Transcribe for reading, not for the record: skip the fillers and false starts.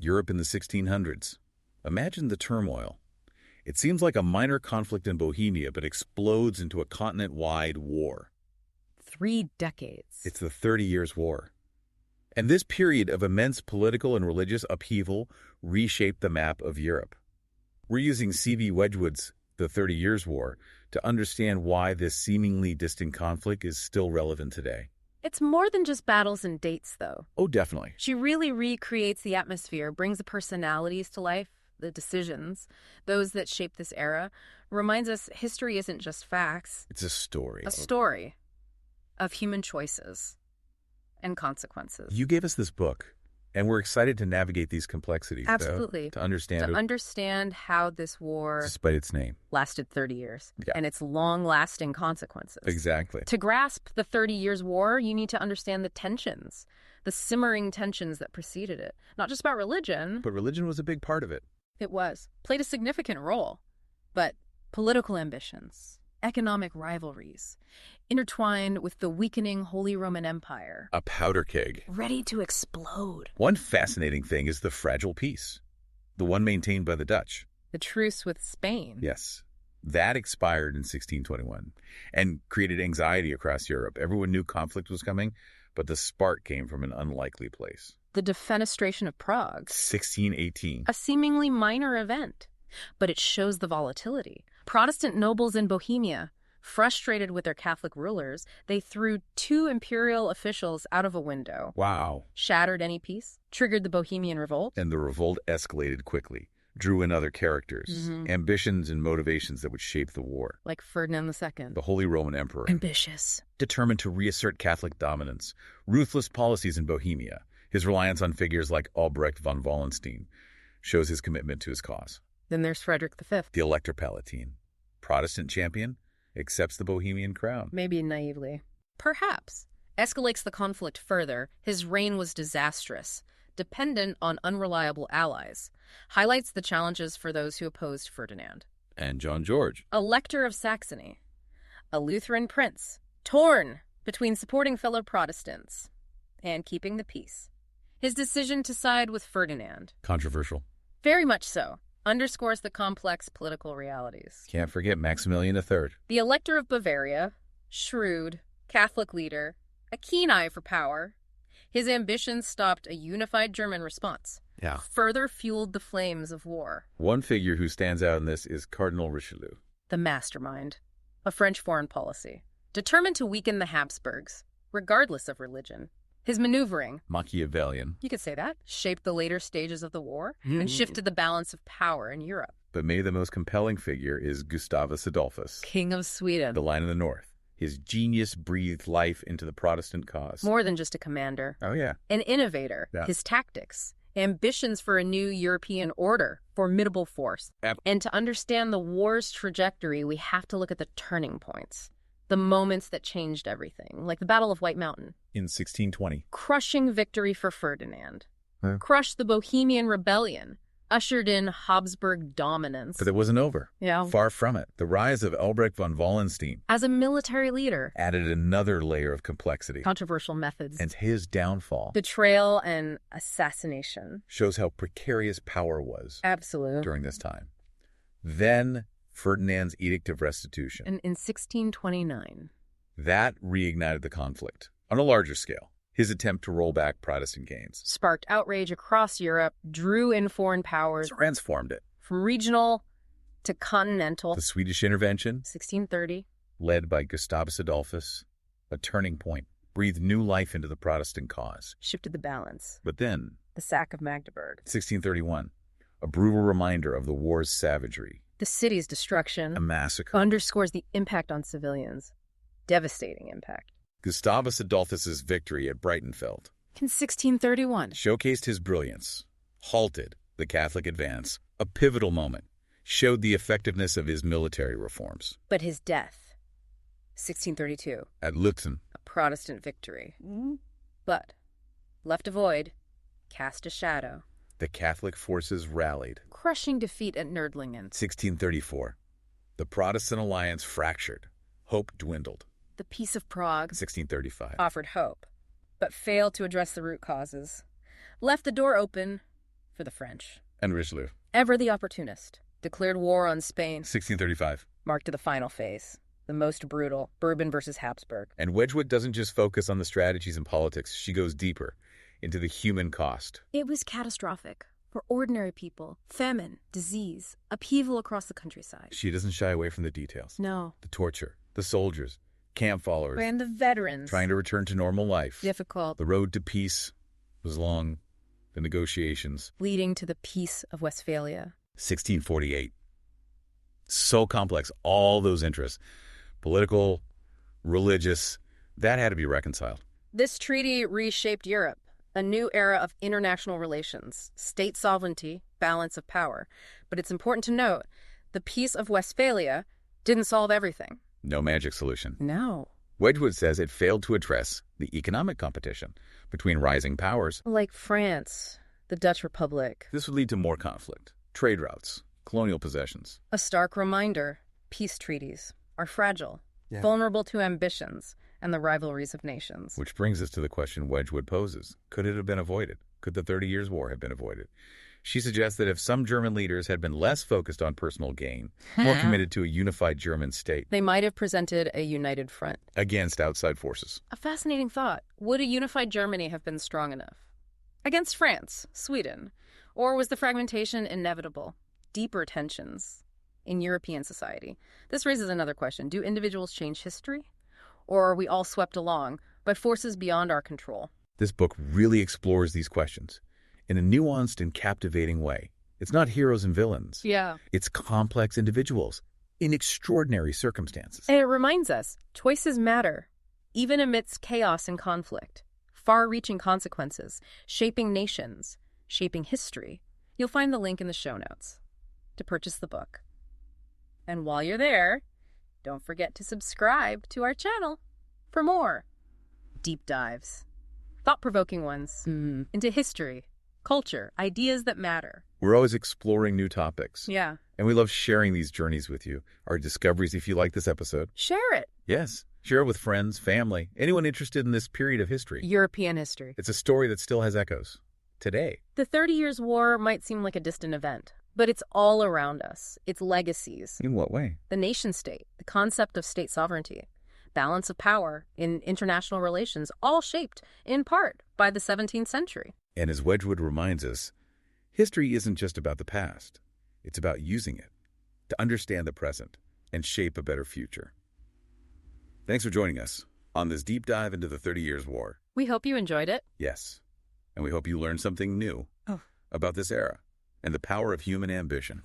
Europe in the 1600s. Imagine the turmoil. It seems like a minor conflict in Bohemia, but explodes into a continent-wide war. 3 decades. It's the 30 Years' War. And this period of immense political and religious upheaval reshaped the map of Europe. We're using C.V. Wedgwood's The 30 Years' War to understand why this seemingly distant conflict is still relevant today. It's more than just battles and dates, though. Oh, definitely. She really recreates the atmosphere, brings the personalities to life, the decisions, those that shape this era, reminds us history isn't just facts. It's a story. A story of human choices and consequences. You gave us this book, and we're excited to navigate these complexities. Absolutely. To understand how this war, despite its name, lasted 30 years Yeah. and its long-lasting consequences. Exactly. To grasp the 30 Years' War, you need to understand the tensions, the simmering tensions that preceded it. Not just about religion. But religion was a big part of it. It played a significant role. But political ambitions, economic rivalries, intertwined with the weakening Holy Roman Empire. A powder keg. Ready to explode. One fascinating thing is the fragile peace, the one maintained by the Dutch. The truce with Spain. Yes. That expired in 1621 and created anxiety across Europe. Everyone knew conflict was coming, but the spark came from an unlikely place. The defenestration of Prague. 1618. A seemingly minor event, but it shows the volatility. Protestant nobles in Bohemia, frustrated with their Catholic rulers, they threw 2 imperial officials out of a window. Wow. Shattered any peace, triggered the Bohemian Revolt. And the revolt escalated quickly, drew in other characters, ambitions and motivations that would shape the war. Like Ferdinand II. The Holy Roman Emperor. Ambitious. Determined to reassert Catholic dominance. Ruthless policies in Bohemia. His reliance on figures like Albrecht von Wallenstein shows his commitment to his cause. Then there's Frederick V. The Elector Palatine. Protestant champion, accepts the Bohemian crown. Maybe naively. Perhaps. Escalates the conflict further. His reign was disastrous, dependent on unreliable allies. Highlights the challenges for those who opposed Ferdinand. And John George. Elector of Saxony. A Lutheran prince. Torn between supporting fellow Protestants and keeping the peace. His decision to side with Ferdinand. Controversial. Very much so. Underscores the complex political realities. Can't forget Maximilian III. The Elector of Bavaria, shrewd, Catholic leader, a keen eye for power. His ambitions stopped a unified German response. Yeah. Further fueled the flames of war. One figure who stands out in this is Cardinal Richelieu. The mastermind of French foreign policy. Determined to weaken the Habsburgs, regardless of religion. His maneuvering, Machiavellian, you could say that, shaped the later stages of the war and shifted the balance of power in Europe. but maybe the most compelling figure is Gustavus Adolphus, King of Sweden. the Lion of the North. His genius breathed life into the Protestant cause. More than just a commander. Oh, yeah. An innovator. Yeah. His tactics. Ambitions for a new European order. Formidable force. And to understand the war's trajectory, we have to look at the turning points. The moments that changed everything, like the Battle of White Mountain. In 1620. Crushing victory for Ferdinand. Huh? Crushed the Bohemian Rebellion. Ushered in Habsburg dominance. But it wasn't over. Yeah. Far from it. The rise of Albrecht von Wallenstein As a military leader. added another layer of complexity. Controversial methods. And his downfall Betrayal and assassination. shows how precarious power was Absolute. during this time. Then Ferdinand's Edict of Restitution. And in 1629. That reignited the conflict on a larger scale. His attempt to roll back Protestant gains Sparked outrage across Europe, drew in foreign powers, transformed it. from regional to continental. The Swedish intervention, 1630. led by Gustavus Adolphus, a turning point, breathed new life into the Protestant cause. Shifted the balance. But then, The sack of Magdeburg. 1631, a brutal reminder of the war's savagery. The city's destruction A massacre. underscores the impact on civilians. Devastating impact. Gustavus Adolphus's victory at Breitenfeld In 1631. showcased his brilliance, halted the Catholic advance, a pivotal moment, showed the effectiveness of his military reforms. But his death. 1632. At Lutzen, A Protestant victory. But, left a void, cast a shadow. the Catholic forces rallied. Crushing defeat at Nördlingen. 1634, the Protestant alliance fractured. Hope dwindled. The Peace of Prague 1635. offered hope, but failed to address the root causes. Left the door open for the French. And Richelieu. Ever the opportunist. Declared war on Spain. 1635. Marked to the final phase. The most brutal, Bourbon versus Habsburg. And Wedgwood doesn't just focus on the strategies and politics. She goes deeper into the human cost. It was catastrophic for ordinary people. Famine, disease, upheaval across the countryside. She doesn't shy away from the details. No. The torture, the soldiers, camp followers. And the veterans. Trying to return to normal life. Difficult. The road to peace was long. The negotiations. Leading to the Peace of Westphalia. 1648. So complex. All those interests. Political, religious, that had to be reconciled. This treaty reshaped Europe, a new era of international relations, state sovereignty, balance of power. But it's important to note, the Peace of Westphalia didn't solve everything. No magic solution. No. Wedgwood says it failed to address the economic competition between rising powers. Like France, the Dutch Republic. This would lead to more conflict, trade routes, colonial possessions. A stark reminder, peace treaties are fragile, vulnerable to ambitions and the rivalries of nations. Which brings us to the question Wedgwood poses. Could it have been avoided? Could the 30 Years' War have been avoided? She suggests that if some German leaders had been less focused on personal gain, more committed to a unified German state, they might have presented a united front against outside forces. A fascinating thought. Would a unified Germany have been strong enough? Against France, Sweden? Or was the fragmentation inevitable? Deeper tensions in European society? This raises another question. Do individuals change history? Or are we all swept along by forces beyond our control? This book really explores these questions in a nuanced and captivating way. It's not heroes and villains. Yeah. It's complex individuals in extraordinary circumstances. And it reminds us, choices matter, even amidst chaos and conflict. Far-reaching consequences, shaping nations, shaping history. You'll find the link in the show notes to purchase the book. And while you're there, don't forget to subscribe to our channel for more deep dives, thought-provoking ones into history, culture, ideas that matter. We're always exploring new topics. Yeah. And we love sharing these journeys with you, our discoveries. If you like this episode, Share it. yes, share it with friends, family, anyone interested in this period of history. European history. It's a story that still has echoes today. The 30 Years' War might seem like a distant event, but it's all around us. Its legacies. In what way? The nation-state, the concept of state sovereignty, balance of power in international relations, all shaped, in part, by the 17th century. And as Wedgwood reminds us, history isn't just about the past. It's about using it to understand the present and shape a better future. Thanks for joining us on this deep dive into the 30 Years' War. We hope you enjoyed it. Yes, and we hope you learned something new about this era and the power of human ambition.